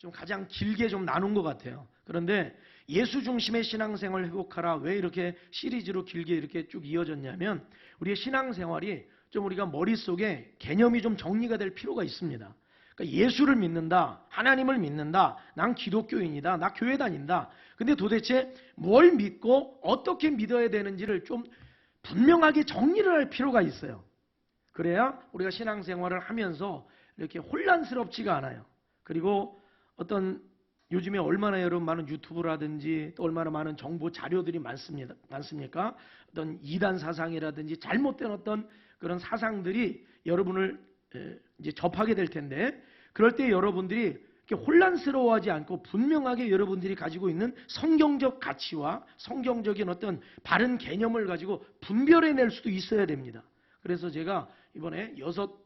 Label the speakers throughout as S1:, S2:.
S1: 좀 가장 길게 좀 나눈 것 같아요. 그런데 예수 중심의 신앙생활 회복하라 왜 이렇게 시리즈로 길게 이렇게 쭉 이어졌냐면 우리의 신앙생활이 좀 우리가 머릿속에 개념이 좀 정리가 될 필요가 있습니다. 그러니까 예수를 믿는다, 하나님을 믿는다, 난 기독교인이다, 나 교회 다닌다. 근데 도대체 뭘 믿고 어떻게 믿어야 되는지를 좀 분명하게 정리를 할 필요가 있어요. 그래야 우리가 신앙생활을 하면서 이렇게 혼란스럽지가 않아요. 그리고 어떤 요즘에 얼마나 여러분 많은 유튜브라든지 또 얼마나 많은 정보 자료들이 많습니까? 어떤 이단 사상이라든지 잘못된 어떤 그런 사상들이 여러분을 이제 접하게 될 텐데 그럴 때 여러분들이 이렇게 혼란스러워하지 않고 분명하게 여러분들이 가지고 있는 성경적 가치와 성경적인 어떤 바른 개념을 가지고 분별해낼 수도 있어야 됩니다. 그래서 제가 이번에 6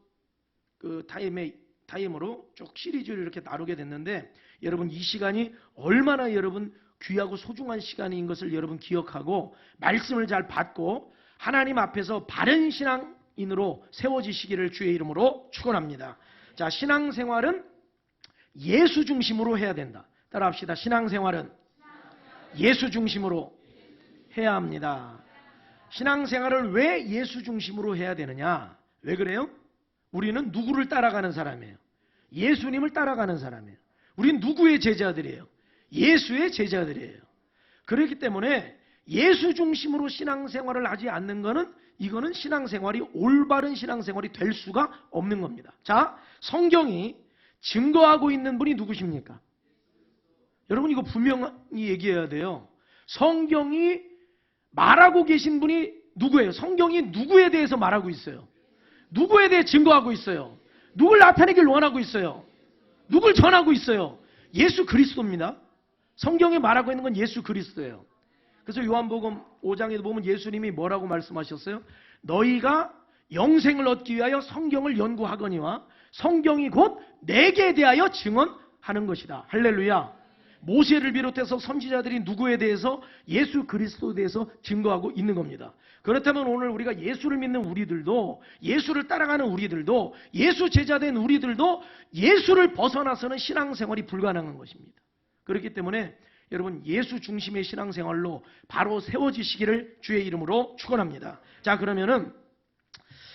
S1: 타임으로 쭉 시리즈를 이렇게 나누게 됐는데 여러분 이 시간이 얼마나 여러분 귀하고 소중한 시간인 것을 여러분 기억하고 말씀을 잘 받고 하나님 앞에서 바른 신앙인으로 세워지시기를 주의 이름으로 축원합니다. 자, 신앙생활은 예수 중심으로 해야 된다. 따라합시다. 신앙생활은 예수 중심으로 해야 합니다. 신앙생활을 왜 예수 중심으로 해야 되느냐? 왜 그래요? 우리는 누구를 따라가는 사람이에요? 예수님을 따라가는 사람이에요. 우린 누구의 제자들이에요? 예수의 제자들이에요. 그렇기 때문에 예수 중심으로 신앙생활을 하지 않는 것은 이거는 신앙생활이 올바른 신앙생활이 될 수가 없는 겁니다. 자, 성경이 증거하고 있는 분이 누구십니까? 여러분 이거 분명히 얘기해야 돼요. 성경이 말하고 계신 분이 누구예요? 성경이 누구에 대해서 말하고 있어요? 누구에 대해 증거하고 있어요? 누굴 나타내길 원하고 있어요? 누굴 전하고 있어요? 예수 그리스도입니다. 성경에 말하고 있는 건 예수 그리스도예요. 그래서 요한복음 5장에 보면 예수님이 뭐라고 말씀하셨어요? 너희가 영생을 얻기 위하여 성경을 연구하거니와 성경이 곧 내게 대하여 증언하는 것이다. 할렐루야. 모세를 비롯해서 선지자들이 누구에 대해서? 예수 그리스도에 대해서 증거하고 있는 겁니다. 그렇다면 오늘 우리가 예수를 믿는 우리들도, 예수를 따라가는 우리들도, 예수 제자된 우리들도 예수를 벗어나서는 신앙생활이 불가능한 것입니다. 그렇기 때문에 여러분 예수 중심의 신앙생활로 바로 세워지시기를 주의 이름으로 축원합니다. 자, 그러면은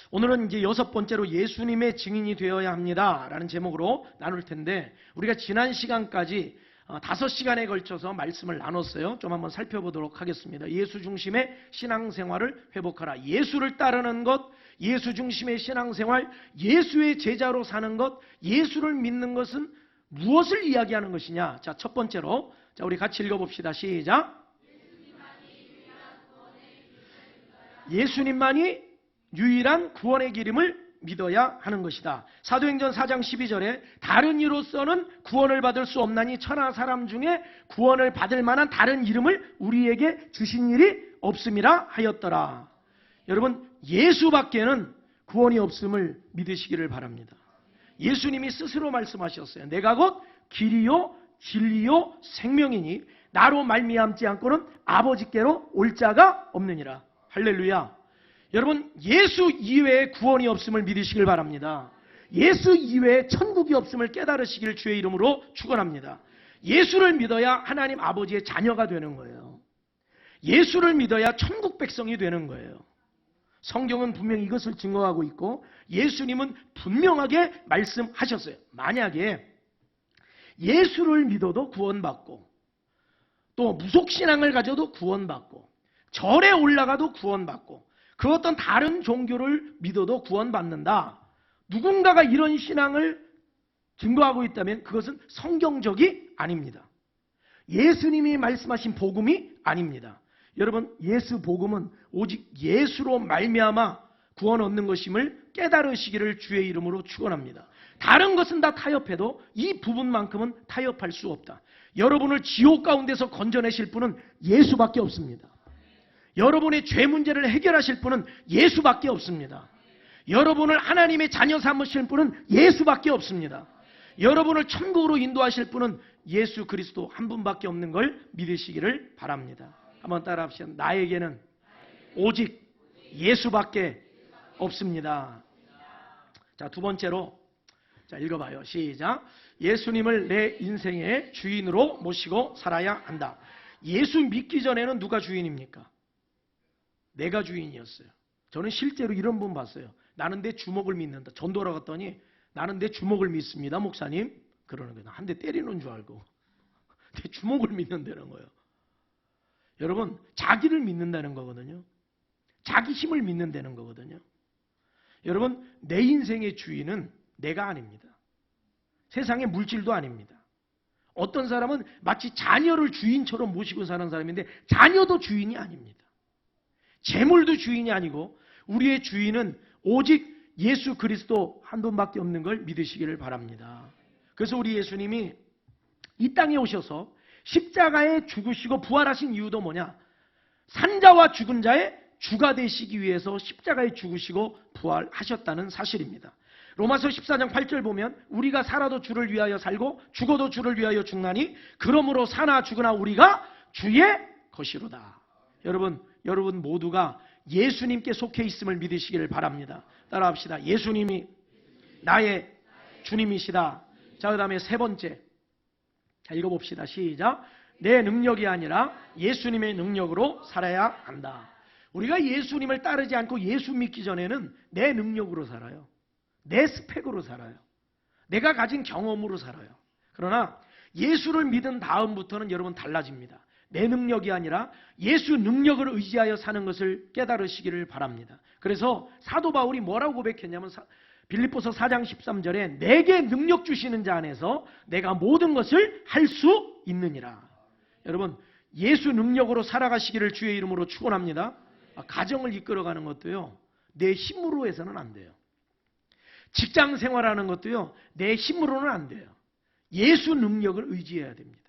S1: 오늘은 이제 6번째로 예수님의 증인이 되어야 합니다 라는 제목으로 나눌 텐데 우리가 지난 시간까지 5시간에 걸쳐서 말씀을 나눴어요. 좀 한번 살펴보도록 하겠습니다. 예수 중심의 신앙생활을 회복하라. 예수를 따르는 것, 예수 중심의 신앙생활, 예수의 제자로 사는 것, 예수를 믿는 것은 무엇을 이야기하는 것이냐? 자, 첫 번째로 자, 우리 같이 읽어봅시다. 시작. 예수님만이 유일한 구원의 길임을 믿어야 하는 것이다. 사도행전 4장 12절에 다른 이로서는 구원을 받을 수 없나니 천하 사람 중에 구원을 받을 만한 다른 이름을 우리에게 주신 일이 없음이라 하였더라. 여러분 예수밖에는 구원이 없음을 믿으시기를 바랍니다. 예수님이 스스로 말씀하셨어요. 내가 곧 길이요 진리요 생명이니 나로 말미암지 않고는 아버지께로 올 자가 없느니라. 할렐루야. 여러분 예수 이외에 구원이 없음을 믿으시길 바랍니다. 예수 이외에 천국이 없음을 깨달으시길 주의 이름으로 축원합니다. 예수를 믿어야 하나님 아버지의 자녀가 되는 거예요. 예수를 믿어야 천국 백성이 되는 거예요. 성경은 분명히 이것을 증거하고 있고 예수님은 분명하게 말씀하셨어요. 만약에 예수를 믿어도 구원받고 또 무속신앙을 가져도 구원받고 절에 올라가도 구원받고 그 어떤 다른 종교를 믿어도 구원받는다. 누군가가 이런 신앙을 증거하고 있다면 그것은 성경적이 아닙니다. 예수님이 말씀하신 복음이 아닙니다. 여러분 예수 복음은 오직 예수로 말미암아 구원 얻는 것임을 깨달으시기를 주의 이름으로 축원합니다. 다른 것은 다 타협해도 이 부분만큼은 타협할 수 없다. 여러분을 지옥 가운데서 건져내실 분은 예수밖에 없습니다. 여러분의 죄 문제를 해결하실 분은 예수밖에 없습니다. 여러분을 하나님의 자녀 삼으실 분은 예수밖에 없습니다. 여러분을 천국으로 인도하실 분은 예수 그리스도 한 분밖에 없는 걸 믿으시기를 바랍니다. 한번 따라합시다. 나에게는 오직 예수밖에 없습니다. 자, 두 번째로 자, 읽어봐요. 시작. 예수님을 내 인생의 주인으로 모시고 살아야 한다. 예수 믿기 전에는 누가 주인입니까? 내가 주인이었어요. 저는 실제로 이런 분 봤어요. 나는 내 주먹을 믿는다. 전도하러 갔더니 나는 내 주먹을 믿습니다, 목사님. 그러는 거예요. 한 대 때리는 줄 알고. 내 주먹을 믿는다는 거예요. 여러분, 자기를 믿는다는 거거든요. 자기 힘을 믿는다는 거거든요. 여러분, 내 인생의 주인은 내가 아닙니다. 세상의 물질도 아닙니다. 어떤 사람은 마치 자녀를 주인처럼 모시고 사는 사람인데 자녀도 주인이 아닙니다. 재물도 주인이 아니고 우리의 주인은 오직 예수 그리스도 한 분밖에 없는 걸 믿으시기를 바랍니다. 그래서 우리 예수님이 이 땅에 오셔서 십자가에 죽으시고 부활하신 이유도 뭐냐? 산자와 죽은 자의 주가 되시기 위해서 십자가에 죽으시고 부활하셨다는 사실입니다. 로마서 14장 8절 보면 우리가 살아도 주를 위하여 살고 죽어도 주를 위하여 죽나니 그러므로 사나 죽으나 우리가 주의 것이로다. 여러분 모두가 예수님께 속해 있음을 믿으시기를 바랍니다. 따라합시다. 예수님이 나의 주님이시다. 자, 그 다음에 세 번째. 자, 읽어봅시다. 시작. 내 능력이 아니라 예수님의 능력으로 살아야 한다. 우리가 예수님을 따르지 않고 예수 믿기 전에는 내 능력으로 살아요. 내 스펙으로 살아요. 내가 가진 경험으로 살아요. 그러나 예수를 믿은 다음부터는 여러분 달라집니다. 내 능력이 아니라 예수 능력을 의지하여 사는 것을 깨달으시기를 바랍니다. 그래서 사도 바울이 뭐라고 고백했냐면 빌립보서 4장 13절에 내게 능력 주시는 자 안에서 내가 모든 것을 할 수 있느니라. 여러분, 예수 능력으로 살아가시기를 주의 이름으로 축원합니다. 가정을 이끌어가는 것도요, 내 힘으로 해서는 안 돼요. 직장 생활하는 것도요, 내 힘으로는 안 돼요. 예수 능력을 의지해야 됩니다.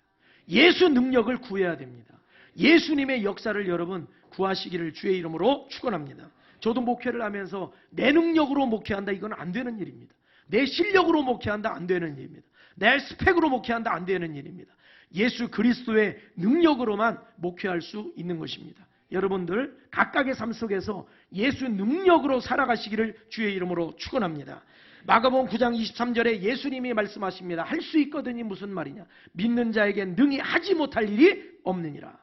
S1: 예수 능력을 구해야 됩니다. 예수님의 역사를 여러분 구하시기를 주의 이름으로 축원합니다. 저도 목회를 하면서 내 능력으로 목회한다, 이건 안 되는 일입니다. 내 실력으로 목회한다, 안 되는 일입니다. 내 스펙으로 목회한다, 안 되는 일입니다. 예수 그리스도의 능력으로만 목회할 수 있는 것입니다. 여러분들 각각의 삶 속에서 예수 능력으로 살아가시기를 주의 이름으로 축원합니다. 마가복음 9장 23절에 예수님이 말씀하십니다. 할 수 있거든이 무슨 말이냐? 믿는 자에게 능히 하지 못할 일이 없느니라.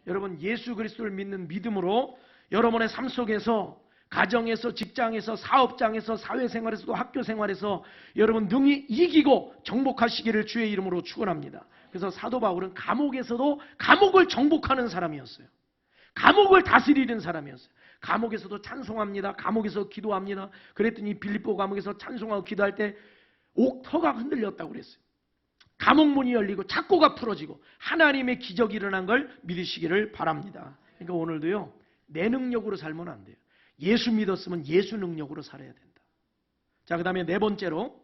S1: 여러분, 예수 그리스도를 믿는 믿음으로 여러분의 삶 속에서, 가정에서, 직장에서, 사업장에서, 사회생활에서도, 학교생활에서 여러분 능히 이기고 정복하시기를 주의 이름으로 축원합니다. 그래서 사도 바울은 감옥에서도 감옥을 정복하는 사람이었어요. 감옥을 다스리는 사람이었어요. 감옥에서도 찬송합니다. 감옥에서 기도합니다. 그랬더니 빌립보 감옥에서 찬송하고 기도할 때 옥터가 흔들렸다고 그랬어요. 감옥문이 열리고 착고가 풀어지고 하나님의 기적이 일어난 걸 믿으시기를 바랍니다. 그러니까 오늘도요, 내 능력으로 살면 안 돼요. 예수 믿었으면 예수 능력으로 살아야 된다. 자, 그 다음에 네 번째로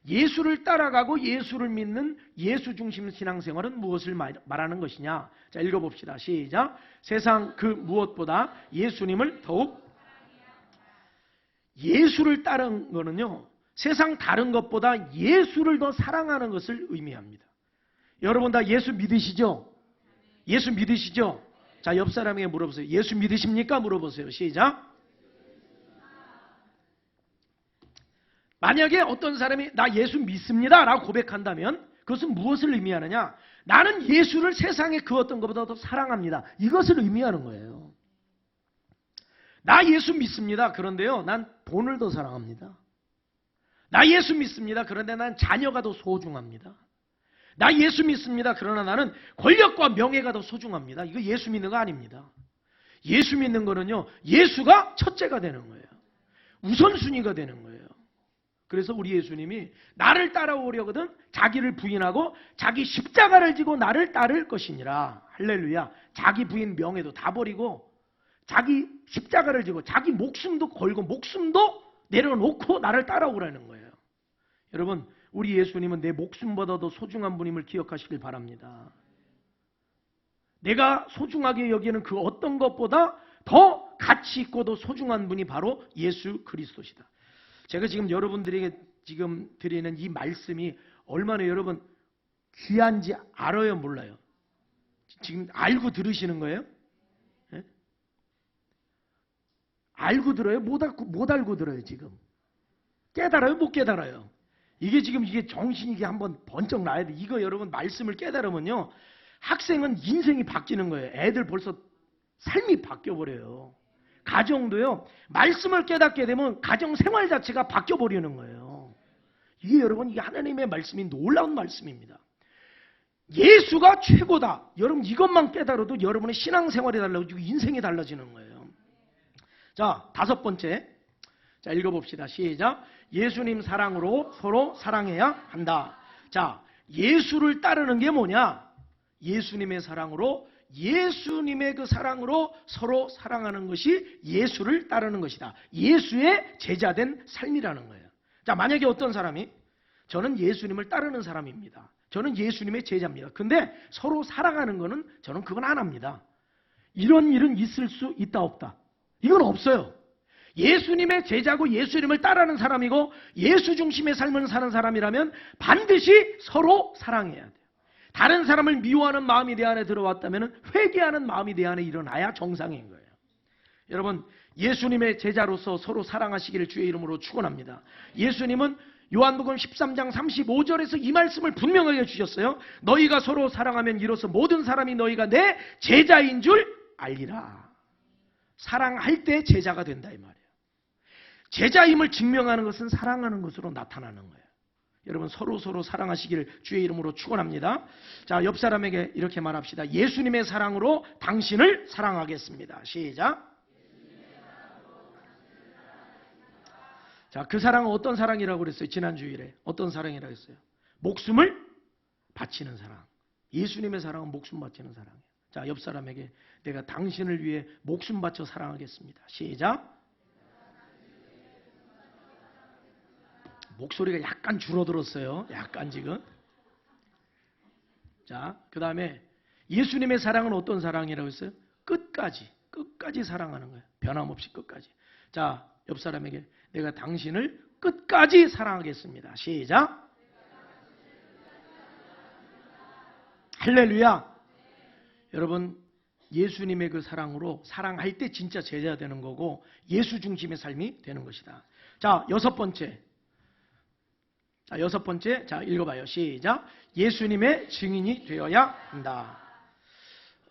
S1: 예수를 따라가고 예수를 믿는 예수 중심 신앙생활은 무엇을 말하는 것이냐? 자, 읽어봅시다. 시작. 세상 그 무엇보다 예수님을 더욱, 예수를 따르는 거는요, 세상 다른 것보다 예수를 더 사랑하는 것을 의미합니다. 여러분 다 예수 믿으시죠? 예수 믿으시죠? 자, 옆 사람에게 물어보세요. 예수 믿으십니까? 물어보세요. 시작. 만약에 어떤 사람이 나 예수 믿습니다 라고 고백한다면 그것은 무엇을 의미하느냐? 나는 예수를 세상의 그 어떤 것보다 더 사랑합니다. 이것을 의미하는 거예요. 나 예수 믿습니다. 그런데요, 난 돈을 더 사랑합니다. 나 예수 믿습니다. 그런데 난 자녀가 더 소중합니다. 나 예수 믿습니다. 그러나 나는 권력과 명예가 더 소중합니다. 이거 예수 믿는 거 아닙니다. 예수 믿는 거는요, 예수가 첫째가 되는 거예요. 우선순위가 되는 거예요. 그래서 우리 예수님이 나를 따라오려거든 자기를 부인하고 자기 십자가를 지고 나를 따를 것이니라. 할렐루야. 자기 부인 명예도 다 버리고 자기 십자가를 지고 자기 목숨도 걸고 목숨도 내려놓고 나를 따라오라는 거예요. 여러분, 우리 예수님은 내 목숨보다도 소중한 분임을 기억하시길 바랍니다. 내가 소중하게 여기는 그 어떤 것보다 더 가치 있고도 소중한 분이 바로 예수 그리스도시다. 제가 지금 여러분들에게 지금 드리는 이 말씀이 얼마나 여러분 귀한지 알아요, 몰라요? 지금 알고 들으시는 거예요? 네? 알고 들어요? 못 알고 들어요, 지금? 깨달아요, 못 깨달아요? 이게 정신이 이게 한번 번쩍 나야 돼. 이거 여러분 말씀을 깨달으면요. 학생은 인생이 바뀌는 거예요. 애들 벌써 삶이 바뀌어버려요. 가정도요. 말씀을 깨닫게 되면 가정 생활 자체가 바뀌어버리는 거예요. 이게 여러분 이게 하나님의 말씀이 놀라운 말씀입니다. 예수가 최고다. 여러분 이것만 깨달아도 여러분의 신앙생활이 달라지고 인생이 달라지는 거예요. 자, 5번째. 자, 읽어봅시다. 시작. 예수님 사랑으로 서로 사랑해야 한다. 자, 예수를 따르는 게 뭐냐? 예수님의 사랑으로, 예수님의 그 사랑으로 서로 사랑하는 것이 예수를 따르는 것이다. 예수의 제자된 삶이라는 거예요. 자, 만약에 어떤 사람이 저는 예수님을 따르는 사람입니다. 저는 예수님의 제자입니다. 근데 서로 사랑하는 거는 저는 그건 안 합니다. 이런 일은 있을 수 있다 없다? 이건 없어요. 예수님의 제자고 예수님을 따르는 사람이고 예수 중심의 삶을 사는 사람이라면 반드시 서로 사랑해야 돼요. 다른 사람을 미워하는 마음이 내 안에 들어왔다면 회개하는 마음이 내 안에 일어나야 정상인 거예요. 여러분, 예수님의 제자로서 서로 사랑하시기를 주의 이름으로 축원합니다. 예수님은 요한복음 13장 35절에서 이 말씀을 분명하게 주셨어요. 너희가 서로 사랑하면 이로써 모든 사람이 너희가 내 제자인 줄 알리라. 사랑할 때 제자가 된다 이 말이에요. 제자임을 증명하는 것은 사랑하는 것으로 나타나는 거예요. 여러분 서로 사랑하시기를 주의 이름으로 축원합니다. 자, 옆 사람에게 이렇게 말합시다. 예수님의 사랑으로 당신을 사랑하겠습니다. 시작. 자, 그 사랑은 어떤 사랑이라고 그랬어요? 지난 주일에 어떤 사랑이라고 했어요? 목숨을 바치는 사랑. 예수님의 사랑은 목숨 바치는 사랑이에요. 자, 옆 사람에게 내가 당신을 위해 목숨 바쳐 사랑하겠습니다. 시작. 목소리가 약간 줄어들었어요. 약간 지금. 자, 그 다음에 예수님의 사랑은 어떤 사랑이라고 했어요? 끝까지 사랑하는 거예요. 변함없이 끝까지. 자, 옆 사람에게 내가 당신을 끝까지 사랑하겠습니다. 시작. 할렐루야. 여러분, 예수님의 그 사랑으로 사랑할 때 진짜 제자 되는 거고 예수 중심의 삶이 되는 것이다. 자, 6번째. 자, 읽어봐요. 시작. 예수님의 증인이 되어야 한다.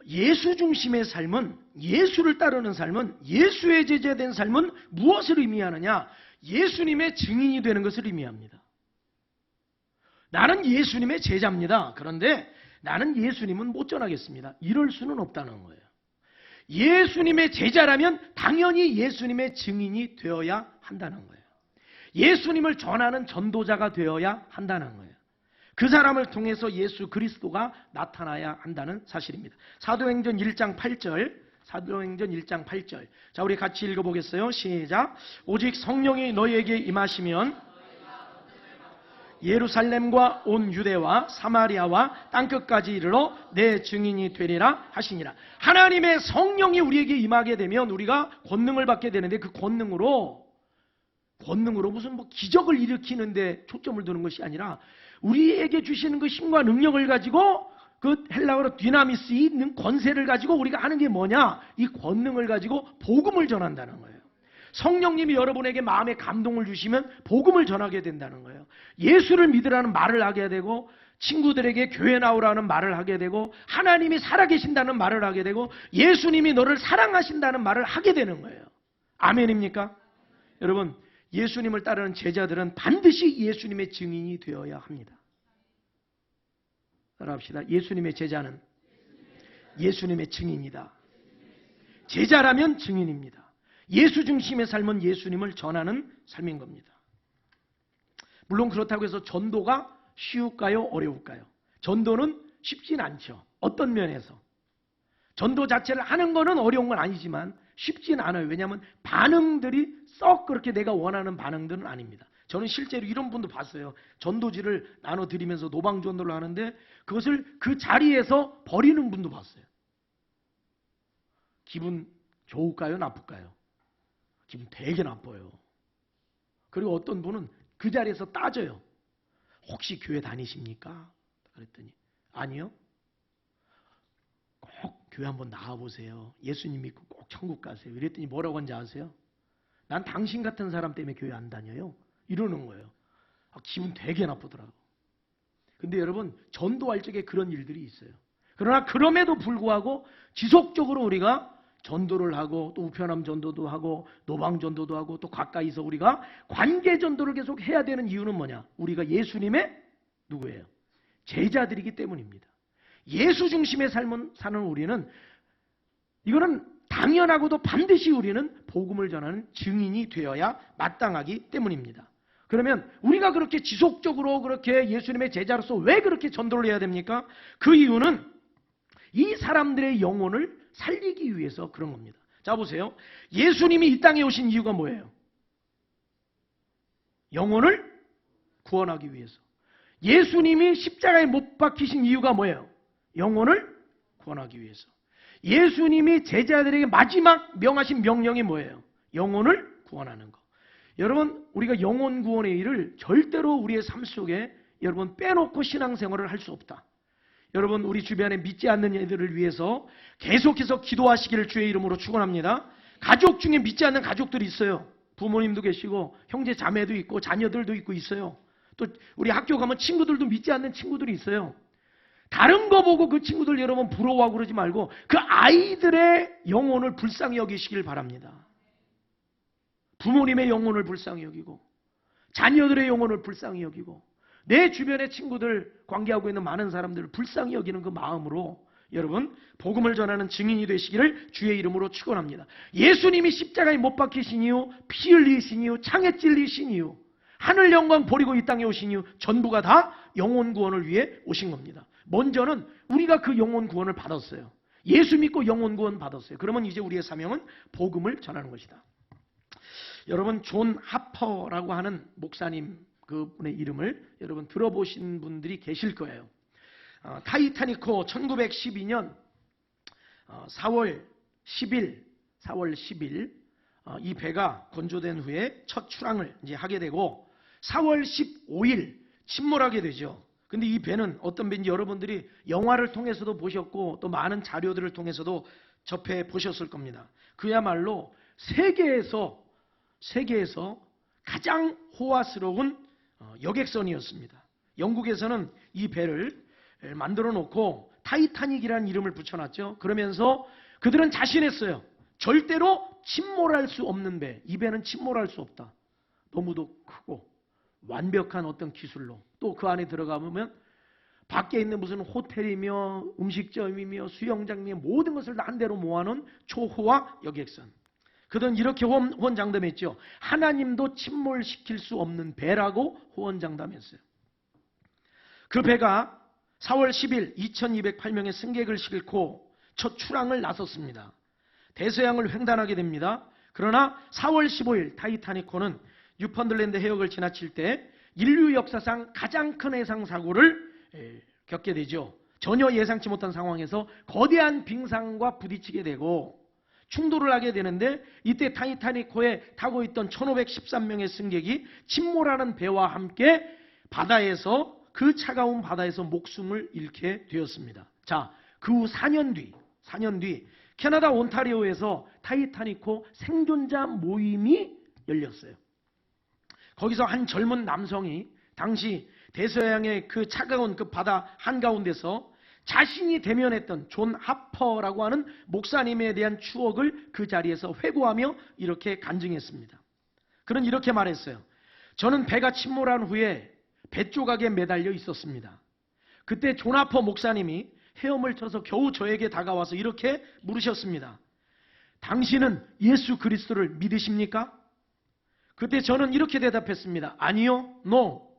S1: 예수 중심의 삶은, 예수를 따르는 삶은, 예수의 제자된 삶은 무엇을 의미하느냐? 예수님의 증인이 되는 것을 의미합니다. 나는 예수님의 제자입니다. 그런데 나는 예수님은 못 전하겠습니다. 이럴 수는 없다는 거예요. 예수님의 제자라면 당연히 예수님의 증인이 되어야 한다는 거예요. 예수님을 전하는 전도자가 되어야 한다는 거예요. 그 사람을 통해서 예수 그리스도가 나타나야 한다는 사실입니다. 사도행전 1장 8절. 사도행전 1장 8절. 자, 우리 같이 읽어보겠어요. 시작. 오직 성령이 너희에게 임하시면 예루살렘과 온 유대와 사마리아와 땅끝까지 이르러 내 증인이 되리라 하시니라. 하나님의 성령이 우리에게 임하게 되면 우리가 권능을 받게 되는데 그 권능으로 무슨 기적을 일으키는데 초점을 두는 것이 아니라 우리에게 주시는 그 힘과 능력을 가지고 그 헬라어로 디나미스 있는 권세를 가지고 우리가 하는 게 뭐냐? 이 권능을 가지고 복음을 전한다는 거예요. 성령님이 여러분에게 마음의 감동을 주시면 복음을 전하게 된다는 거예요. 예수를 믿으라는 말을 하게 되고 친구들에게 교회 나오라는 말을 하게 되고 하나님이 살아계신다는 말을 하게 되고 예수님이 너를 사랑하신다는 말을 하게 되는 거예요. 아멘입니까? 여러분, 예수님을 따르는 제자들은 반드시 예수님의 증인이 되어야 합니다. 따라합시다. 예수님의 제자는 예수님의 증인이다. 제자라면 증인입니다. 예수 중심의 삶은 예수님을 전하는 삶인 겁니다. 물론 그렇다고 해서 전도가 쉬울까요? 어려울까요? 전도는 쉽진 않죠. 어떤 면에서. 전도 자체를 하는 거는 어려운 건 아니지만 쉽진 않아요. 왜냐하면 반응들이 썩 그렇게 내가 원하는 반응들은 아닙니다. 저는 실제로 이런 분도 봤어요. 전도지를 나눠드리면서 노방전도를 하는데 그것을 그 자리에서 버리는 분도 봤어요. 기분 좋을까요? 나쁠까요? 기분 되게 나빠요. 그리고 어떤 분은 그 자리에서 따져요. 혹시 교회 다니십니까? 그랬더니 아니요. 꼭 교회 한번 나와보세요. 예수님 믿고 꼭 천국 가세요. 이랬더니 뭐라고 한지 아세요? 난 당신 같은 사람 때문에 교회 안 다녀요. 이러는 거예요. 기분 되게 나쁘더라고. 근데 여러분, 전도할 적에 그런 일들이 있어요. 그러나 그럼에도 불구하고 지속적으로 우리가 전도를 하고 또 우편함 전도도 하고 노방 전도도 하고 또 가까이서 우리가 관계 전도를 계속 해야 되는 이유는 뭐냐? 우리가 예수님의 누구예요? 제자들이기 때문입니다. 예수 중심의 삶을 사는 우리는 이거는 당연하고도 반드시 우리는 복음을 전하는 증인이 되어야 마땅하기 때문입니다. 그러면 우리가 그렇게 지속적으로 그렇게 예수님의 제자로서 왜 그렇게 전도를 해야 됩니까? 그 이유는 이 사람들의 영혼을 살리기 위해서 그런 겁니다. 자, 보세요. 예수님이 이 땅에 오신 이유가 뭐예요? 영혼을 구원하기 위해서. 예수님이 십자가에 못 박히신 이유가 뭐예요? 영혼을 구원하기 위해서. 예수님이 제자들에게 마지막 명하신 명령이 뭐예요? 영혼을 구원하는 거. 여러분, 우리가 영혼 구원의 일을 절대로 우리의 삶 속에 여러분 빼놓고 신앙생활을 할 수 없다. 여러분, 우리 주변에 믿지 않는 이들을 위해서 계속해서 기도하시기를 주의 이름으로 축원합니다. 가족 중에 믿지 않는 가족들이 있어요. 부모님도 계시고 형제 자매도 있고 자녀들도 있고 있어요. 또 우리 학교 가면 친구들도 믿지 않는 친구들이 있어요. 다른 거 보고 그 친구들 여러분 부러워하고 그러지 말고 그 아이들의 영혼을 불쌍히 여기시길 바랍니다. 부모님의 영혼을 불쌍히 여기고 자녀들의 영혼을 불쌍히 여기고 내 주변의 친구들 관계하고 있는 많은 사람들을 불쌍히 여기는 그 마음으로 여러분 복음을 전하는 증인이 되시기를 주의 이름으로 축원합니다. 예수님이 십자가에 못 박히신 이유, 피 흘리신 이유, 창에 찔리신 이유, 하늘 영광 버리고 이 땅에 오신 이유 전부가 다 영혼 구원을 위해 오신 겁니다. 먼저는 우리가 그 영혼 구원을 받았어요. 예수 믿고 영혼 구원 받았어요. 그러면 이제 우리의 사명은 복음을 전하는 것이다. 여러분, 존 하퍼라고 하는 목사님 그분의 이름을 여러분 들어보신 분들이 계실 거예요. 타이타닉호 1912년 4월 10일 이 배가 건조된 후에 첫 출항을 이제 하게 되고 4월 15일 침몰하게 되죠. 근데 이 배는 어떤 배인지 여러분들이 영화를 통해서도 보셨고 또 많은 자료들을 통해서도 접해 보셨을 겁니다. 그야말로 세계에서 가장 호화스러운 여객선이었습니다. 영국에서는 이 배를 만들어 놓고 타이타닉이라는 이름을 붙여놨죠. 그러면서 그들은 자신했어요. 절대로 침몰할 수 없는 배. 이 배는 침몰할 수 없다. 너무도 크고 완벽한 어떤 기술로 또 그 안에 들어가보면 밖에 있는 무슨 호텔이며 음식점이며 수영장이며 모든 것을 한 대로 모아놓은 초호화 여객선. 그들은 이렇게 호언장담했죠. 하나님도 침몰시킬 수 없는 배라고 호언장담했어요. 그 배가 4월 10일 2208명의 승객을 싣고 첫 출항을 나섰습니다. 대서양을 횡단하게 됩니다. 그러나 4월 15일 타이타닉호는 뉴펀들랜드 해역을 지나칠 때 인류 역사상 가장 큰 해상 사고를 겪게 되죠. 전혀 예상치 못한 상황에서 거대한 빙상과 부딪히게 되고 충돌을 하게 되는데 이때 타이타닉호에 타고 있던 1513명의 승객이 침몰하는 배와 함께 바다에서 그 차가운 바다에서 목숨을 잃게 되었습니다. 자, 그 후 4년 뒤 캐나다 온타리오에서 타이타닉호 생존자 모임이 열렸어요. 거기서 한 젊은 남성이 당시 대서양의 그 차가운 그 바다 한가운데서 자신이 대면했던 존 하퍼라고 하는 목사님에 대한 추억을 그 자리에서 회고하며 이렇게 간증했습니다. 그는 이렇게 말했어요. 저는 배가 침몰한 후에 배 조각에 매달려 있었습니다. 그때 존 하퍼 목사님이 헤엄을 쳐서 겨우 저에게 다가와서 이렇게 물으셨습니다. 당신은 예수 그리스도를 믿으십니까? 그때 저는 이렇게 대답했습니다. 아니요, no.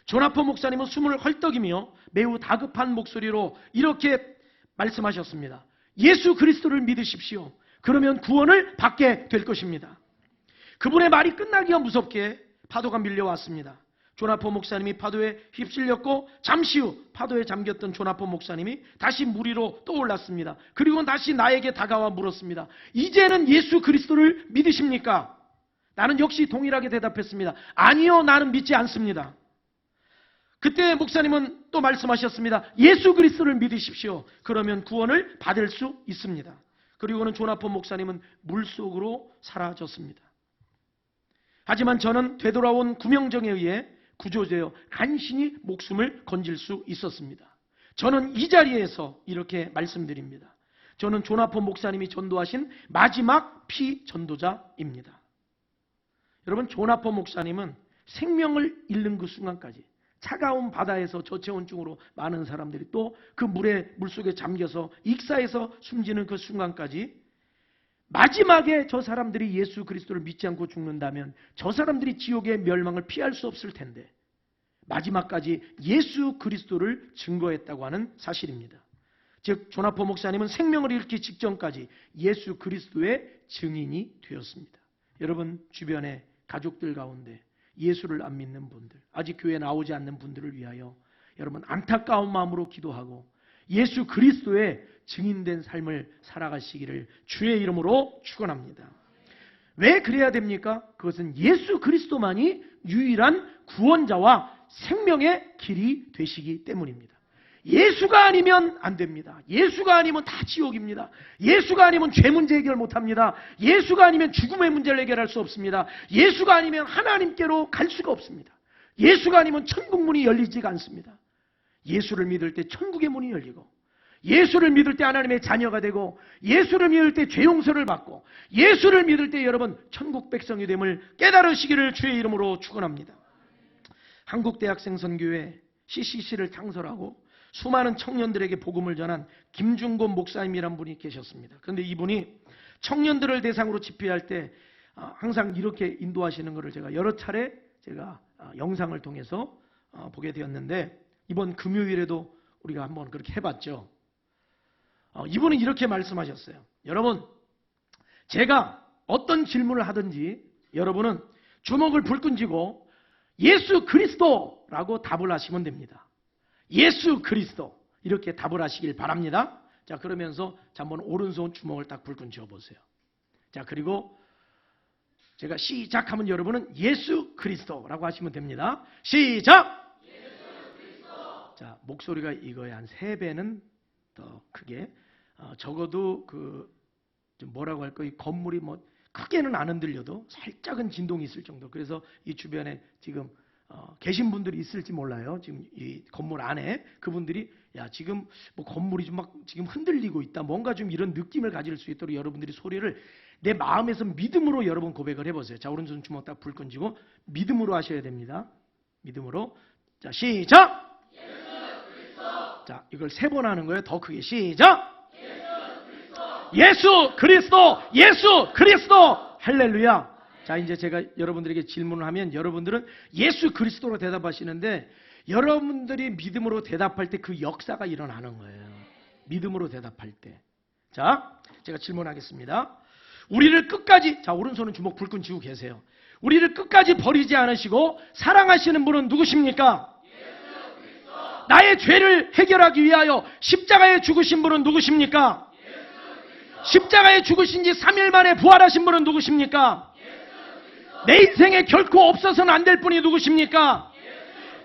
S1: 존 하퍼 목사님은 숨을 헐떡이며 매우 다급한 목소리로 이렇게 말씀하셨습니다. 예수 그리스도를 믿으십시오. 그러면 구원을 받게 될 것입니다. 그분의 말이 끝나기가 무섭게 파도가 밀려왔습니다. 존 하퍼 목사님이 파도에 휩쓸렸고 잠시 후 파도에 잠겼던 존 하퍼 목사님이 다시 물 위로 떠올랐습니다. 그리고 다시 나에게 다가와 물었습니다. 이제는 예수 그리스도를 믿으십니까? 나는 역시 동일하게 대답했습니다. 아니요, 나는 믿지 않습니다. 그때 목사님은 또 말씀하셨습니다. 예수 그리스도를 믿으십시오. 그러면 구원을 받을 수 있습니다. 그리고는 존 하퍼 목사님은 물속으로 사라졌습니다. 하지만 저는 되돌아온 구명정에 의해 구조되어 간신히 목숨을 건질 수 있었습니다. 저는 이 자리에서 이렇게 말씀드립니다. 저는 존 하퍼 목사님이 전도하신 마지막 피전도자입니다. 여러분, 존 하퍼 목사님은 생명을 잃는 그 순간까지 차가운 바다에서 저체온증으로 많은 사람들이 또 그 물속에 잠겨서 익사해서 숨지는 그 순간까지 마지막에 저 사람들이 예수 그리스도를 믿지 않고 죽는다면 저 사람들이 지옥의 멸망을 피할 수 없을 텐데 마지막까지 예수 그리스도를 증거했다고 하는 사실입니다. 즉 존 하퍼 목사님은 생명을 잃기 직전까지 예수 그리스도의 증인이 되었습니다. 여러분 주변에 가족들 가운데 예수를 안 믿는 분들, 아직 교회에 나오지 않는 분들을 위하여 여러분 안타까운 마음으로 기도하고 예수 그리스도의 증인된 삶을 살아가시기를 주의 이름으로 축원합니다. 왜 그래야 됩니까? 그것은 예수 그리스도만이 유일한 구원자와 생명의 길이 되시기 때문입니다. 예수가 아니면 안 됩니다. 예수가 아니면 다 지옥입니다. 예수가 아니면 죄 문제 해결 못합니다. 예수가 아니면 죽음의 문제를 해결할 수 없습니다. 예수가 아니면 하나님께로 갈 수가 없습니다. 예수가 아니면 천국 문이 열리지가 않습니다. 예수를 믿을 때 천국의 문이 열리고, 예수를 믿을 때 하나님의 자녀가 되고, 예수를 믿을 때 죄 용서를 받고, 예수를 믿을 때 여러분 천국 백성이 됨을 깨달으시기를 주의 이름으로 축원합니다. 한국대학생 선교회 CCC를 창설하고 수많은 청년들에게 복음을 전한 김중곤 목사님이란 분이 계셨습니다. 그런데 이분이 청년들을 대상으로 집회할 때 항상 이렇게 인도하시는 것을 제가 여러 차례 제가 영상을 통해서 보게 되었는데, 이번 금요일에도 우리가 한번 그렇게 해봤죠. 이분은 이렇게 말씀하셨어요. 여러분, 제가 어떤 질문을 하든지 여러분은 주먹을 불끈 쥐고 예수 그리스도라고 답을 하시면 됩니다. 예수 그리스도 이렇게 답을 하시길 바랍니다. 자, 그러면서 한번 오른손 주먹을 딱 불끈 쥐어보세요. 자, 그리고 제가 시작하면 여러분은 예수 그리스도라고 하시면 됩니다. 시작! 예수 그리스도. 자, 목소리가 이거에 한 3배는 더 크게, 적어도 좀 뭐라고 할까, 이 건물이 뭐 크게는 안 흔들려도 살짝은 진동이 있을 정도. 그래서 이 주변에 지금 계신 분들이 있을지 몰라요. 지금 이 건물 안에 그분들이 야, 지금 뭐 건물이 좀 막 지금 흔들리고 있다, 뭔가 좀 이런 느낌을 가질 수 있도록 여러분들이 소리를 내 마음에서 믿음으로 여러분 고백을 해보세요. 자, 오른손 주먹 딱 불 끈지고 믿음으로 하셔야 됩니다. 믿음으로. 자, 시작! 예수 그리스도. 자, 이걸 3번 하는 거예요. 더 크게. 시작! 예수 그리스도. 예수 그리스도. 할렐루야. 자, 이제 제가 여러분들에게 질문을 하면 여러분들은 예수 그리스도로 대답하시는데, 여러분들이 믿음으로 대답할 때 그 역사가 일어나는 거예요. 믿음으로 대답할 때. 자, 제가 질문하겠습니다. 우리를 끝까지, 자, 오른손은 주먹 불끈 쥐고 계세요. 우리를 끝까지 버리지 않으시고 사랑하시는 분은 누구십니까? 예수 그리스도. 나의 죄를 해결하기 위하여 십자가에 죽으신 분은 누구십니까? 예수 그리스도. 십자가에 죽으신 지 3일 만에 부활하신 분은 누구십니까? 내 인생에 결코 없어서는 안 될 분이 누구십니까?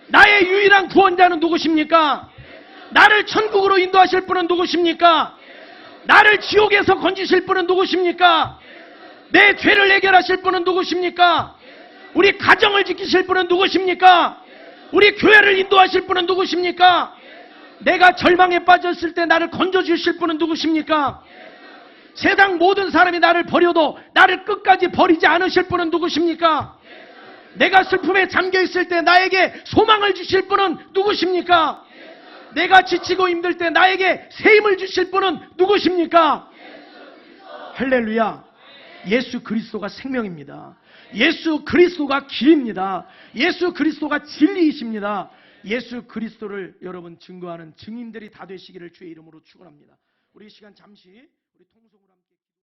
S1: 나의 유일한 구원자는 누구십니까? 나를 천국으로 인도하실 분은 누구십니까? 나를 지옥에서 건지실 분은 누구십니까? 내 죄를 해결하실 분은 누구십니까? 우리 가정을 지키실 분은 누구십니까? 우리 교회를 인도하실 분은 누구십니까? 내가 절망에 빠졌을 때 나를 건져주실 분은 누구십니까? 세상 모든 사람이 나를 버려도 나를 끝까지 버리지 않으실 분은 누구십니까? 내가 슬픔에 잠겨있을 때 나에게 소망을 주실 분은 누구십니까? 내가 지치고 힘들 때 나에게 새 힘을 주실 분은 누구십니까? 할렐루야. 예수 그리스도가 생명입니다. 예수 그리스도가 길입니다. 예수 그리스도가 진리이십니다. 예수 그리스도를 여러분 증거하는 증인들이 다 되시기를 주의 이름으로 축원합니다. 우리 이 시간 잠시 우리 통속